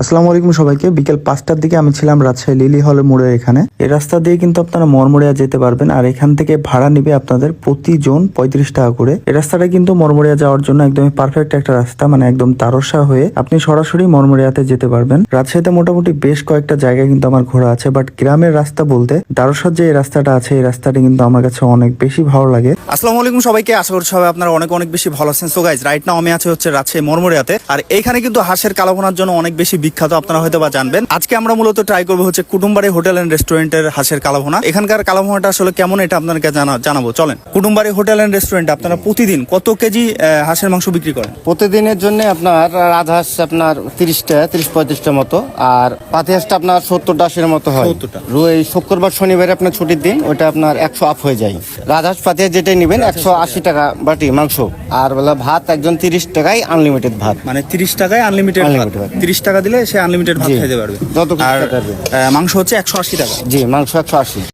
আসসালামু আলাইকুম সবাইকে। বিকেল 5টার দিকে আমি ছিলাম রাজশাহী লিলি হলের মোড়ে এখানে। এই রাস্তা দিয়ে কিন্তু আপনারা মরমরিয়া যেতে পারবেন, আর এখান থেকে ভাড়া নিবে আপনাদের প্রতিজন 35 টাকা করে। এই রাস্তাটা কিন্তু মরমরিয়া যাওয়ার জন্য একদমই পারফেক্ট একটা রাস্তা, মানে একদম তারসা হয়ে আপনি সরাসরি মরমরিয়াতে যেতে পারবেন। রাজশাহীতে মোটামুটি বেশ কয়েকটা জায়গায় কিন্তু আমার ঘোরা আছে, বাট গ্রামের রাস্তা বলতে দারসার যে এই রাস্তাটা আছে, এই রাস্তাটা কিন্তু আমার কাছে অনেক বেশি ভালো লাগে। আসসালামু আলাইকুম সবাইকে, আশা করছি সবাই আপনারা অনেক অনেক বেশি ভালো আছেন। সো গাইজ, রাইট নাও আমি আছি হচ্ছে রাজশাহী মরমরিয়াতে, আর এইখানে কিন্তু হাঁসের কালাভুনার জন্য অনেক বেশি বিখ্যাত, আপনারা হয়তো বা জানবেন। আজকে আমরা মূলত ট্রাই করবো হচ্ছে কুটুমবাড়ি হোটেল এন্ড রেস্টুরেন্টের হাঁসের কালাভুনা। এখানকার কালাভুনাটা আসলে কেমন এটা আপনাদেরকে জানাবো, চলেন। কুটুমবাড়ি হোটেল এন্ড রেস্টুরেন্টে আপনারা প্রতিদিন কত কেজি হাঁসের মাংস বিক্রি করেন? প্রতিদিনের জন্য আপনার রাজহাঁস আপনার 30-35টা মতো, আর পাতি হাঁসটা আপনার 70-80 মতো হয়। 70টা। এই শুক্রবার শনিবারে আপনার ছুটির দিন, ওটা আপনার 100 আপ হয়ে যায়। রাজহাঁস পাতি হাঁস যেটাই নেবেন 180 টাকা বাটি মাংস, আর বলে ভাত একজন 30 টাকায় আনলিমিটেড ভাত। মানে 30 টাকায় আনলিমিটেড ভাত। Unlimited ভাত। 30 টাকা দিলে সে আনলিমিটেড ভাত জি। খাইতে পারবে। যত কিছু আর খেতে পারবে। মাংস হচ্ছে 180 টাকা। জি, মাংস 180।